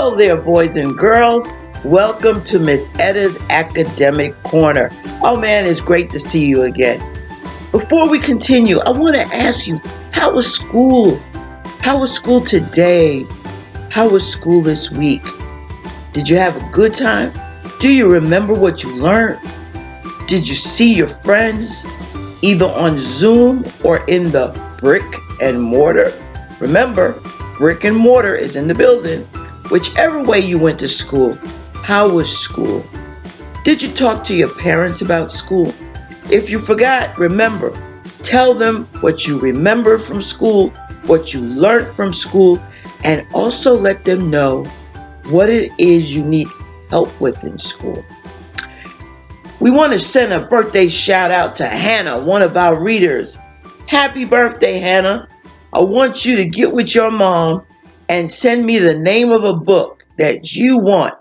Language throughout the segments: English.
Hello there, boys and girls. Welcome to Miss Etta's Academic Corner. Oh man, it's great to see you again. Before we continue, I want to ask you, how was school? How was school today? How was school this week? Did you have a good time? Do you remember what you learned? Did you see your friends either on Zoom or in the brick and mortar? Remember, brick and mortar is in the building. Whichever way you went to school, how was school? Did you talk to your parents about school? If you forgot, remember, tell them what you remember from school, what you learned from school, and also let them know what it is you need help with in school. We want to send a birthday shout out to Hannah, one of our readers. Happy birthday, Hannah. I want you to get with your mom and send me the name of a book that you want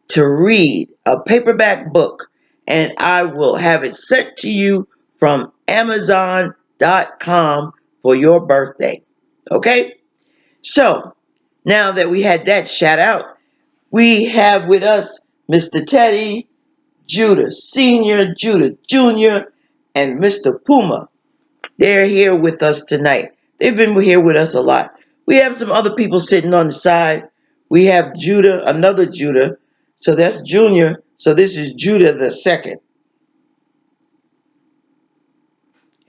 to read, a paperback book, and I will have it sent to you from Amazon.com for your birthday. Okay? So, now that we had that shout out, we have with us Mr. Teddy, Judah Sr., Judah Jr., and Mr. Puma. They're here with us tonight. They've been here with us a lot. We have some other people sitting on the side. We have Judah, another Judah. So that's Junior. So this is Judah the second.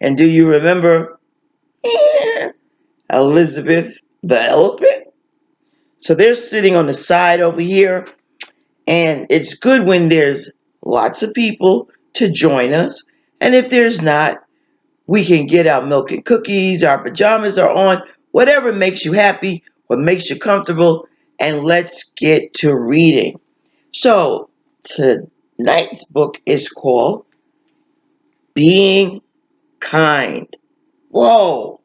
And do you remember Elizabeth the elephant? So they're sitting on the side over here. And it's good when there's lots of people to join us. And if there's not, we can get our milk and cookies, our pajamas are on, whatever makes you happy, what makes you comfortable, and let's get to reading. So, tonight's book is called Being Kind. Whoa!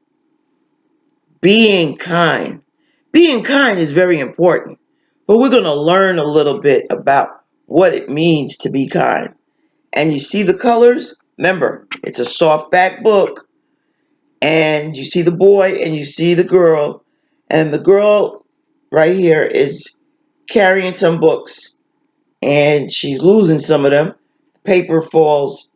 Being kind. Being kind is very important, but we're going to learn a little bit about what it means to be kind. And you see the colors? Remember, it's a softback book. And you see the boy and you see the girl. And the girl right here is carrying some books. And she's losing some of them. Paper falls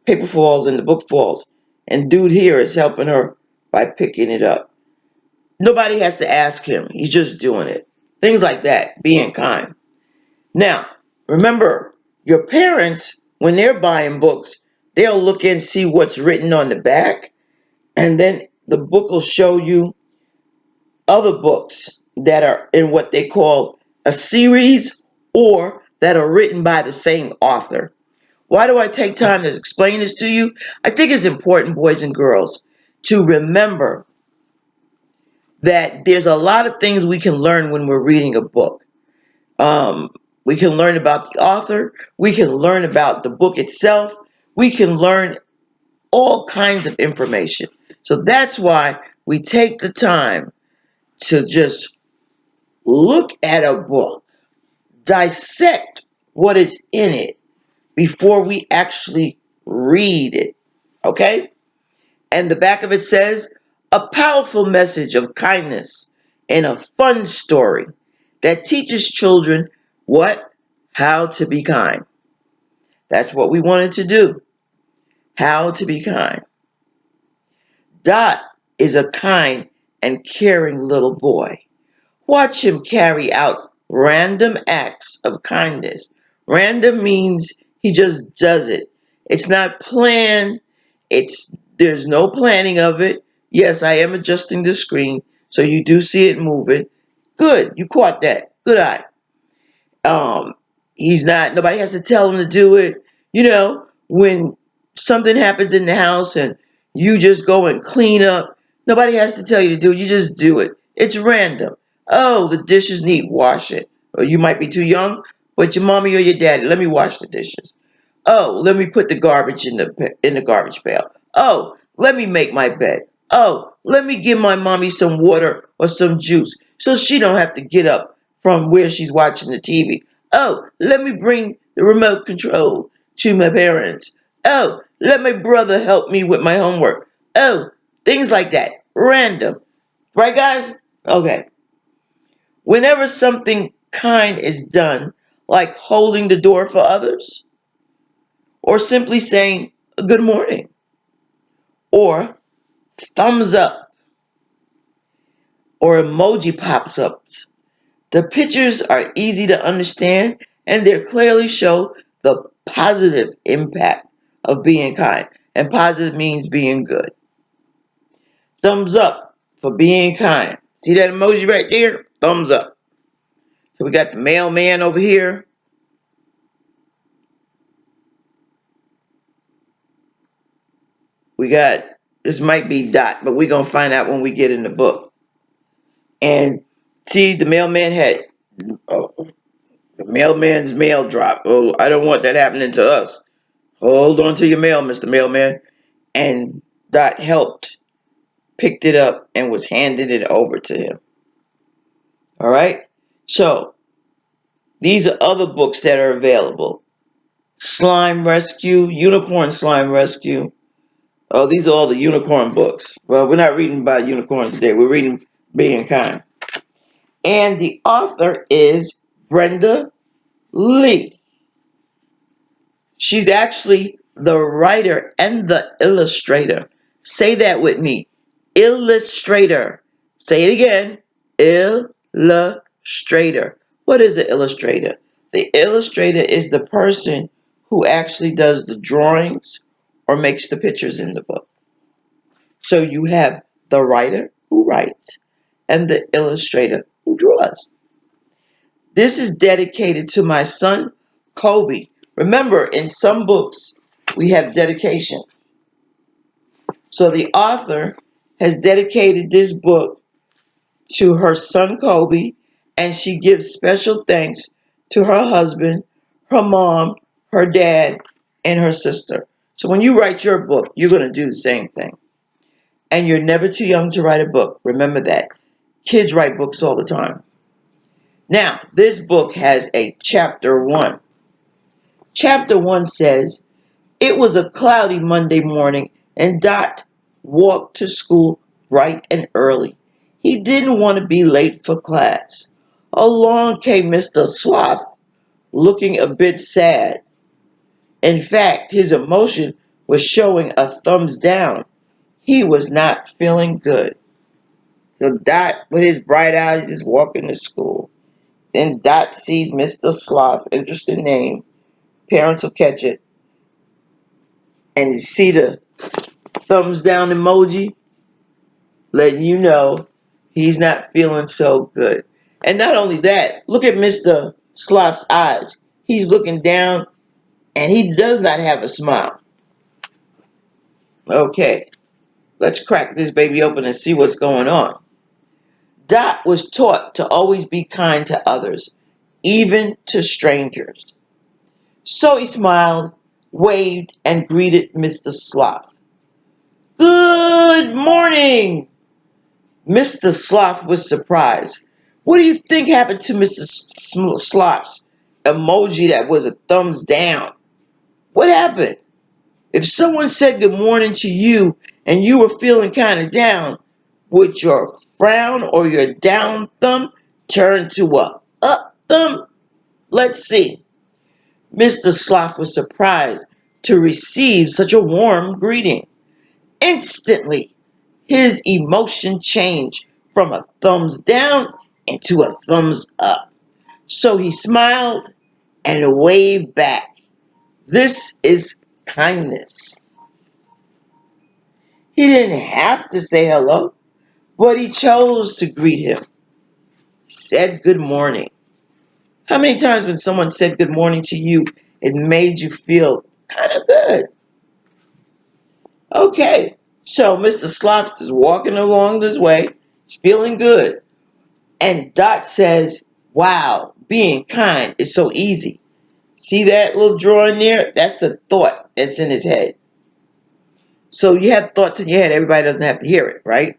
and the book falls. And dude here is helping her by picking it up. Nobody has to ask him. He's just doing it. Things like that, being kind. Now, remember, your parents, when they're buying books, they'll look and see what's written on the back. And then the book will show you other books that are in what they call a series or that are written by the same author. Why do I take time to explain this to you? I think it's important, boys and girls, to remember that there's a lot of things we can learn when we're reading a book. We can learn about the author. We can learn about the book itself. We can learn all kinds of information. So that's why we take the time to just look at a book, dissect what is in it before we actually read it. Okay? And the back of it says, a powerful message of kindness and a fun story that teaches children what? How to be kind. That's what we wanted to do. How to be kind. Dot is a kind and caring little boy. Watch him carry out random acts of kindness. Random means he just does it. It's not planned. There's no planning of it. Yes, I am adjusting the screen so you do see it moving. Good, you caught that. Good eye. Nobody has to tell him to do it. You know, when something happens in the house and you just go and clean up, nobody has to tell you to do it. You just do it. It's random. Oh, the dishes need washing. Or you might be too young, but your mommy or your daddy, let me wash the dishes. Oh, let me put the garbage in the garbage pail. Oh, let me make my bed. Oh, let me give my mommy some water or some juice so she don't have to get up from where she's watching the TV. Oh, let me bring the remote control to my parents. Oh, let my brother help me with my homework. Oh, things like that. Random. Right, guys? Okay. Whenever something kind is done like holding the door for others, or simply saying good morning, or thumbs up, or emoji pops up. The pictures are easy to understand and they clearly show the positive impact of being kind. And positive means being good. Thumbs up for being kind. See that emoji right there? Thumbs up. So we got the mailman over here. We got, this might be Dot, but we're going to find out when we get in the book. And see, the mailman had, oh, the mailman's mail drop. Oh, I don't want that happening to us. Hold on to your mail, Mr. Mailman. And Dot helped, picked it up, and was handing it over to him. All right? So, these are other books that are available. Slime Rescue, Unicorn Slime Rescue. Oh, these are all the unicorn books. Well, we're not reading about unicorns today. We're reading Being Kind. And the author is Brenda Lee. She's actually the writer and the illustrator. Say that with me. Illustrator. Say it again. Illustrator. What is an illustrator? The illustrator is the person who actually does the drawings or makes the pictures in the book. So you have the writer who writes and the illustrator who draws. This is dedicated to my son, Kobe. Remember, in some books, we have dedication. So the author has dedicated this book to her son, Kobe, and she gives special thanks to her husband, her mom, her dad, and her sister. So when you write your book, you're going to do the same thing. And you're never too young to write a book. Remember that. Kids write books all the time. Now, this book has a chapter 1. Chapter 1 says, it was a cloudy Monday morning and Dot walked to school bright and early. He didn't want to be late for class. Along came Mr. Sloth, looking a bit sad. In fact, his emotion was showing a thumbs down. He was not feeling good. So Dot, with his bright eyes, is walking to school. Then Dot sees Mr. Sloth, interesting name. Parents will catch it. And you see the thumbs down emoji, letting you know he's not feeling so good. And not only that, look at Mr. Sloth's eyes. He's looking down and he does not have a smile. Okay, let's crack this baby open and see what's going on. Dot was taught to always be kind to others, even to strangers. So he smiled, waved, and greeted Mr. Sloth. Good morning! Mr. Sloth was surprised. What do you think happened to Mr. Sloth's emoji that was a thumbs down? What happened? If someone said good morning to you and you were feeling kind of down, would your frown or your down thumb turn to a up thumb? Let's see. Mr. Sloth was surprised to receive such a warm greeting. Instantly, his emotion changed from a thumbs down into a thumbs up. So he smiled and waved back. This is kindness. He didn't have to say hello, but he chose to greet him. He said good morning. How many times when someone said good morning to you, it made you feel kind of good? Okay, so Mr. Sloth is walking along this way. He's feeling good. And Dot says, wow, being kind is so easy. See that little drawing there? That's the thought that's in his head. So you have thoughts in your head. Everybody doesn't have to hear it, right?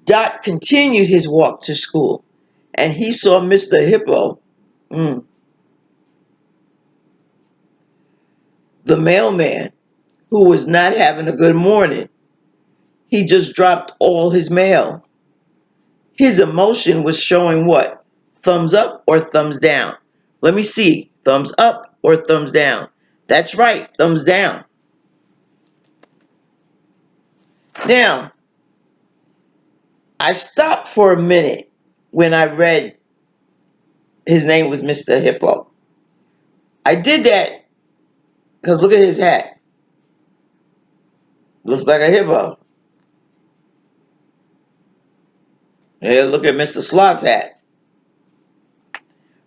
Dot continued his walk to school. And he saw Mr. Hippo, the mailman, who was not having a good morning. He just dropped all his mail. His emotion was showing what? thumbs up or thumbs down? Let me see. Thumbs up or thumbs down? That's right, thumbs down. Now, I stopped for a minute when I read his name was Mr. Hippo. I did that because look at his hat. Looks like a hippo. Yeah, look at Mr. Sloth's hat.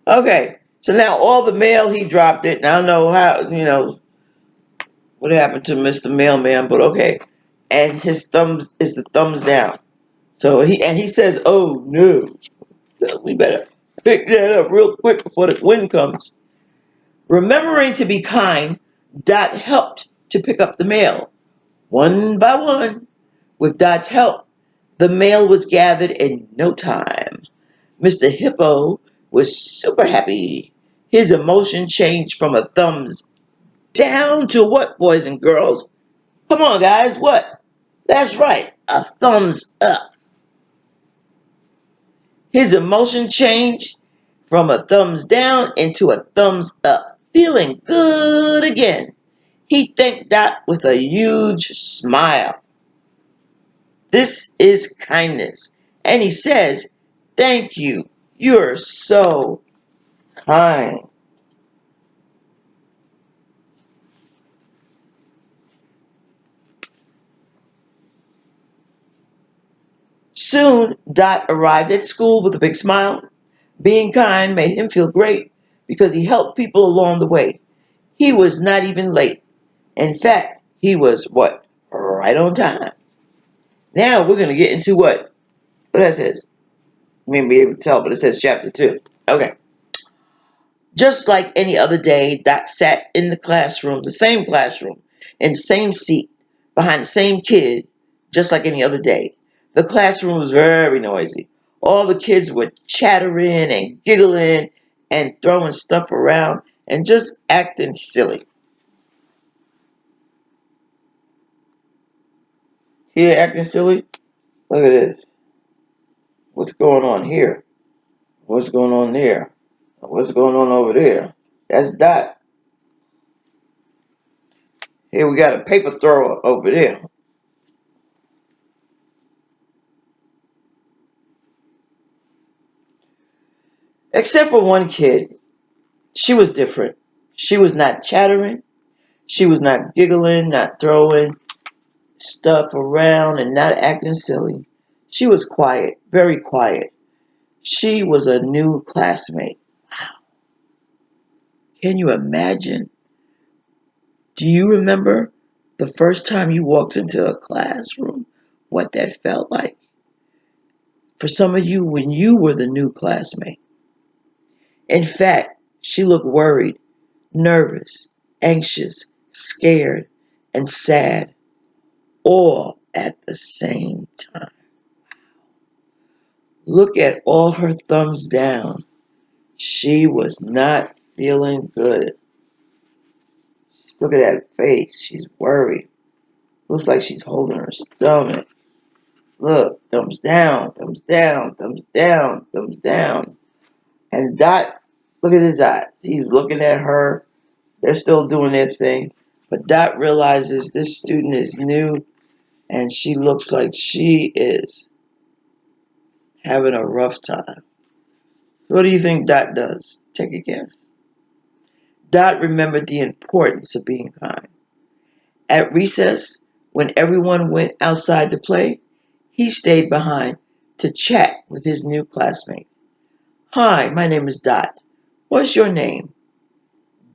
Okay, so now all the mail, he dropped it. And I don't know how, what happened to Mr. Mailman, but okay. And his thumbs is the thumbs down. So he says, "Oh no, we better pick that up real quick before the wind comes." Remembering to be kind, Dot helped to pick up the mail. One by one, with Dot's help, the mail was gathered in no time. Mr. Hippo was super happy. His emotion changed from a thumbs down to what, boys and girls? Come on, guys, what? That's right, a thumbs up. His emotion changed from a thumbs down into a thumbs up. Feeling good again. He thanked Dot with a huge smile. This is kindness. And he says, "Thank you. You're so kind." Soon, Dot arrived at school with a big smile. Being kind made him feel great because he helped people along the way. He was not even late. In fact, he was what? Right on time. Now we're going to get into what that says. You may be able to tell, but it says chapter 2. Okay. Just like any other day, Dot sat in the classroom, in the same seat, behind the same kid, just like any other day. The classroom was very noisy. All the kids were chattering and giggling and throwing stuff around and just acting silly. Here, acting silly? Look at this. What's going on here? What's going on there? What's going on over there? That's Dot. Here we got a paper thrower over there. Except for one kid. She was different. She was not chattering. She was not giggling, not throwing stuff around, and not acting silly. She was quiet, very quiet. She was a new classmate. Can you imagine? Do you remember the first time you walked into a classroom? What that felt like? For some of you, when you were the new classmate. In fact, she looked worried, nervous, anxious, scared, and sad, all at the same time. Look at all her thumbs down. She was not feeling good. Look at that face. She's worried. Looks like she's holding her stomach. Look, thumbs down, thumbs down, thumbs down, thumbs down. And Dot, look at his eyes. He's looking at her. They're still doing their thing. But Dot realizes this student is new and she looks like she is having a rough time. What do you think Dot does? Take a guess. Dot remembered the importance of being kind. At recess, when everyone went outside to play, he stayed behind to chat with his new classmate. "Hi, my name is Dot. What's your name?"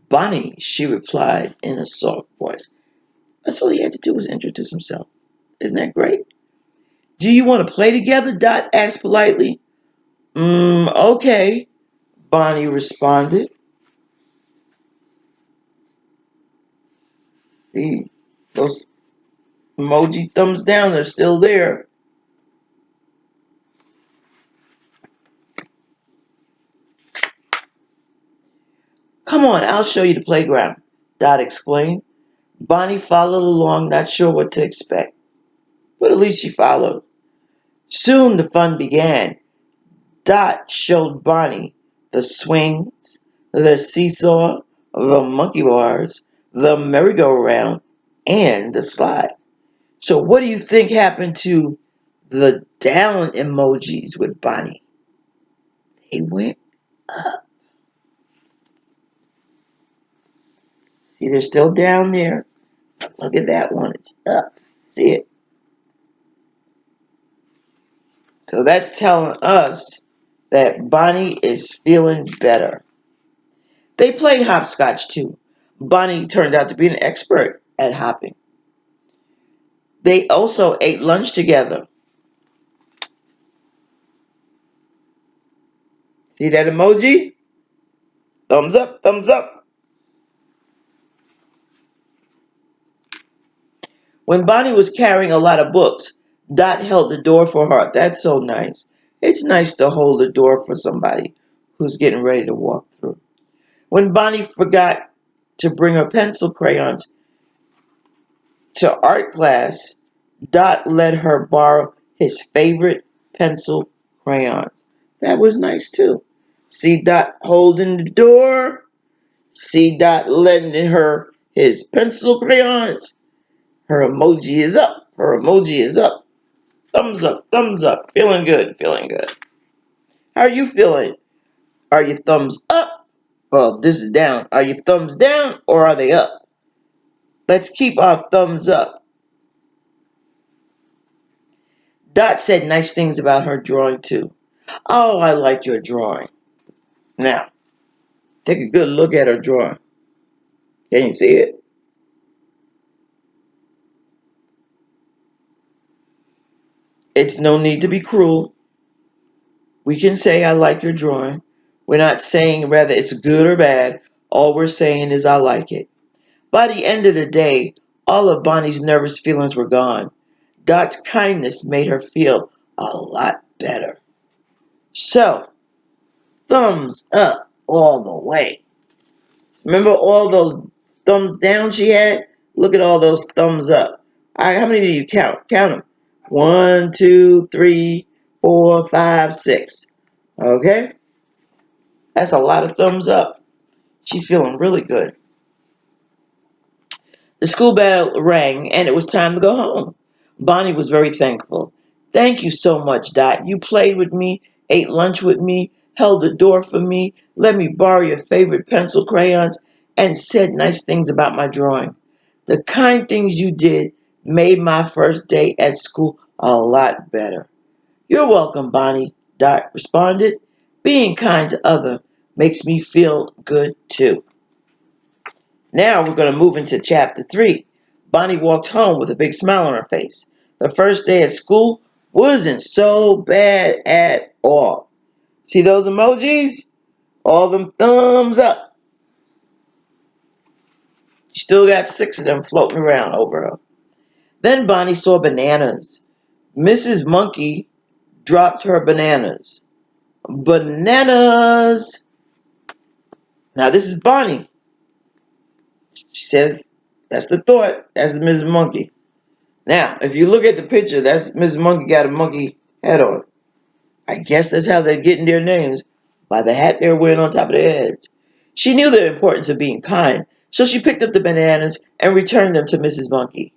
"Bonnie," she replied in a soft voice. That's all he had to do was introduce himself. Isn't that great? "Do you want to play together?" Dot asked politely. Okay," Bonnie responded. See, those emoji thumbs down are still there. "Come on, I'll show you the playground," Dot explained. Bonnie followed along, not sure what to expect, but at least she followed. Soon the fun began. Dot showed Bonnie the swings, the seesaw, the monkey bars, the merry-go-round, and the slide. So what do you think happened to the down emojis with Bonnie? They went up. See, they're still down there. But look at that one. It's up. See it? So that's telling us that Bonnie is feeling better. They played hopscotch too. Bonnie turned out to be an expert at hopping. They also ate lunch together. See that emoji? Thumbs up, thumbs up. When Bonnie was carrying a lot of books, Dot held the door for her. That's so nice. It's nice to hold the door for somebody who's getting ready to walk through. When Bonnie forgot to bring her pencil crayons to art class, Dot let her borrow his favorite pencil crayons. That was nice too. See Dot holding the door. See Dot lending her his pencil crayons. Her emoji is up. Her emoji is up. Thumbs up, thumbs up. Feeling good, feeling good. How are you feeling? Are you thumbs up? Well, this is down. Are you thumbs down or are they up? Let's keep our thumbs up. Dot said nice things about her drawing too. Oh, I like your drawing. Now, take a good look at her drawing. Can you see it? It's no need to be cruel. We can say, I like your drawing. We're not saying whether it's good or bad. All we're saying is, I like it. By the end of the day, all of Bonnie's nervous feelings were gone. Dot's kindness made her feel a lot better. So, thumbs up all the way. Remember all those thumbs down she had? Look at all those thumbs up. All right, how many do you count? Count them. 1, 2, 3, 4, 5, 6. Okay? That's a lot of thumbs up. She's feeling really good. The school bell rang and it was time to go home. Bonnie was very thankful. Thank you so much, Dot. You played with me, ate lunch with me, held the door for me, let me borrow your favorite pencil crayons, and said nice things about my drawing. The kind things you did made my first day at school a lot better. You're welcome, Bonnie, Dot responded. Being kind to others makes me feel good too. Now we're going to move into chapter 3. Bonnie walked home with a big smile on her face. The first day at school wasn't so bad at all. See those emojis? All them thumbs up. She still got 6 of them floating around over her. Then Bonnie saw bananas. Mrs. Monkey dropped her bananas. Bananas! Now this is Bonnie. She says, that's the thought. That's Mrs. Monkey. Now, if you look at the picture, that's Miss Monkey got a monkey hat on. I guess that's how they're getting their names, by the hat they're wearing on top of their heads. She knew the importance of being kind, so she picked up the bananas and returned them to Mrs. Monkey.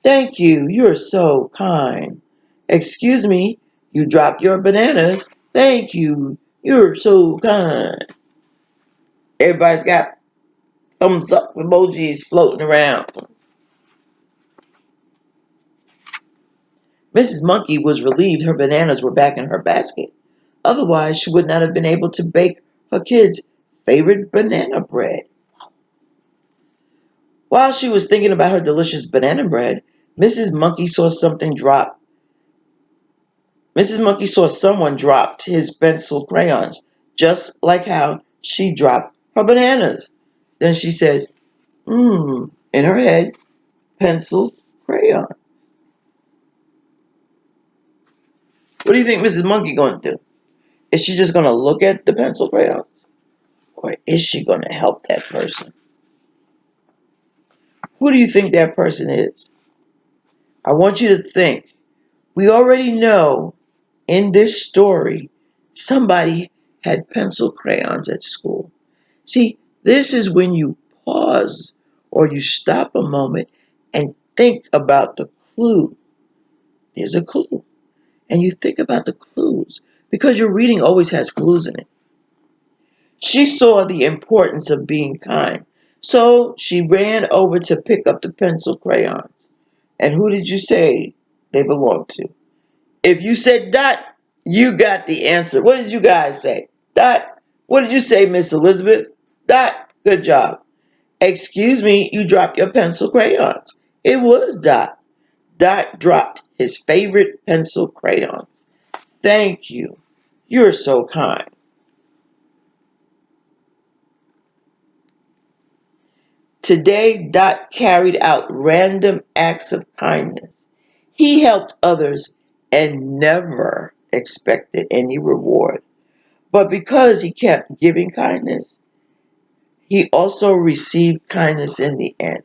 Thank you, you're so kind. Excuse me, you dropped your bananas. Thank you, you're so kind. Everybody's got thumbs up emojis floating around. Mrs. Monkey was relieved her bananas were back in her basket. Otherwise, she would not have been able to bake her kids' favorite banana bread. While she was thinking about her delicious banana bread, Mrs. Monkey saw something drop. Mrs. Monkey saw someone dropped his pencil crayons, just like how she dropped her bananas. Then she says, in her head, pencil crayon. What do you think Mrs. Monkey going to do? Is she just going to look at the pencil crayons? Or is she going to help that person? Who do you think that person is? I want you to think. We already know in this story somebody had pencil crayons at school. See, this is when you pause or you stop a moment and think about the clue. There's a clue. And you think about the clues because your reading always has clues in it. She saw the importance of being kind. So she ran over to pick up the pencil crayons. And who did you say they belonged to? If you said Dot, you got the answer. What did you guys say? Dot, what did you say, Miss Elizabeth? Dot, good job. Excuse me, you dropped your pencil crayons. It was Dot. Dot dropped his favorite pencil crayons. Thank you. You're so kind. Today, Dot carried out random acts of kindness. He helped others and never expected any reward. But because he kept giving kindness, he also received kindness in the end.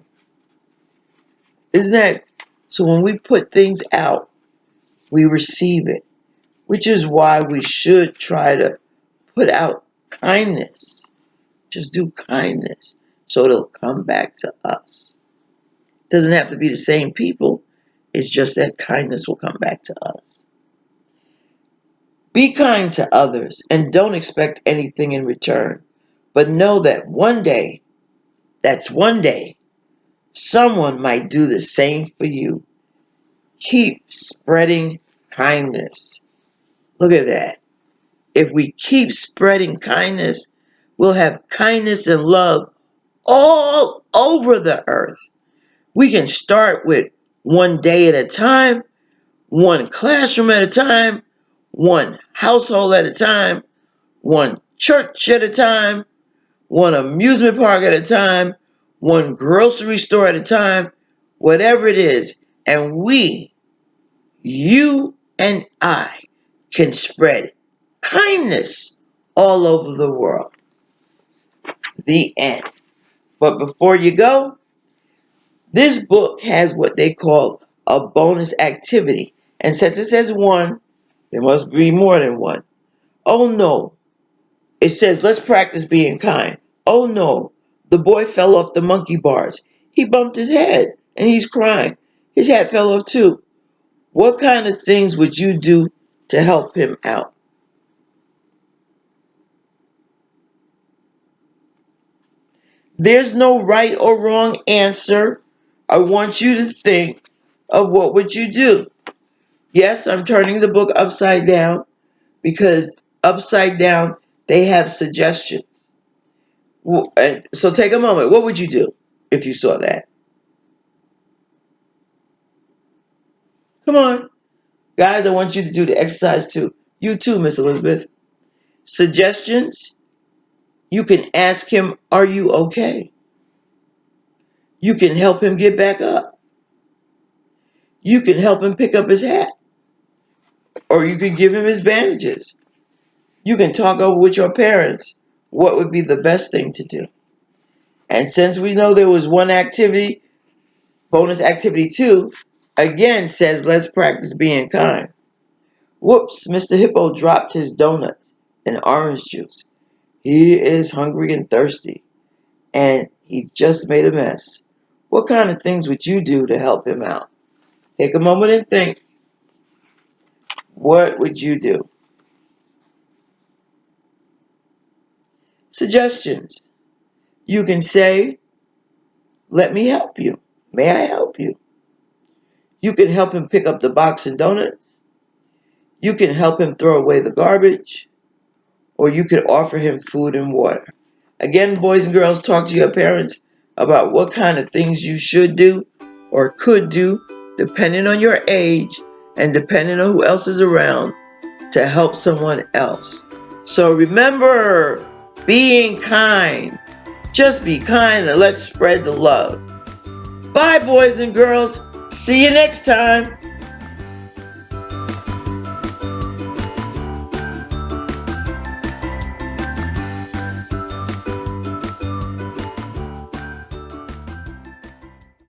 Isn't that so? When we put things out, we receive it, which is why we should try to put out kindness. Just do kindness so it'll come back to us. It doesn't have to be the same people, it's just that kindness will come back to us. Be kind to others and don't expect anything in return, but know that one day, that's one day, someone might do the same for you. Keep spreading kindness. Look at that. If we keep spreading kindness, we'll have kindness and love all over the earth. We can start with one day at a time, one classroom at a time, one household at a time, one church at a time, one amusement park at a time, one grocery store at a time, whatever it is. And we, you and I, can spread kindness all over the world. The end. But before you go, this book has what they call a bonus activity. And since it says one, there must be more than one. Oh no. It says, let's practice being kind. Oh no. The boy fell off the monkey bars. He bumped his head and he's crying. His hat fell off too. What kind of things would you do to help him out? There's no right or wrong answer. I want you to think of what would you do. Yes, I'm turning the book upside down because upside down they have suggestions. And so take a moment. What would you do if you saw that? Come on. Guys, I want you to do the exercise too. You too, Miss Elizabeth. Suggestions. You can ask him, are you okay? You can help him get back up. You can help him pick up his hat. Or you can give him his bandages. You can talk over with your parents what would be the best thing to do. And since we know there was one activity, bonus activity 2, again says let's practice being kind. Whoops, Mr. Hippo dropped his donuts and orange juice. He is hungry and thirsty, and he just made a mess. What kind of things would you do to help him out? Take a moment and think. What would you do? Suggestions. You can say, let me help you. May I help you? You can help him pick up the box of donuts. You can help him throw away the garbage. Or you could offer him food and water. Again, boys and girls, talk to your parents about what kind of things you should do or could do, depending on your age and depending on who else is around, to help someone else. So remember, being kind. Just be kind and let's spread the love. Bye, boys and girls. See you next time.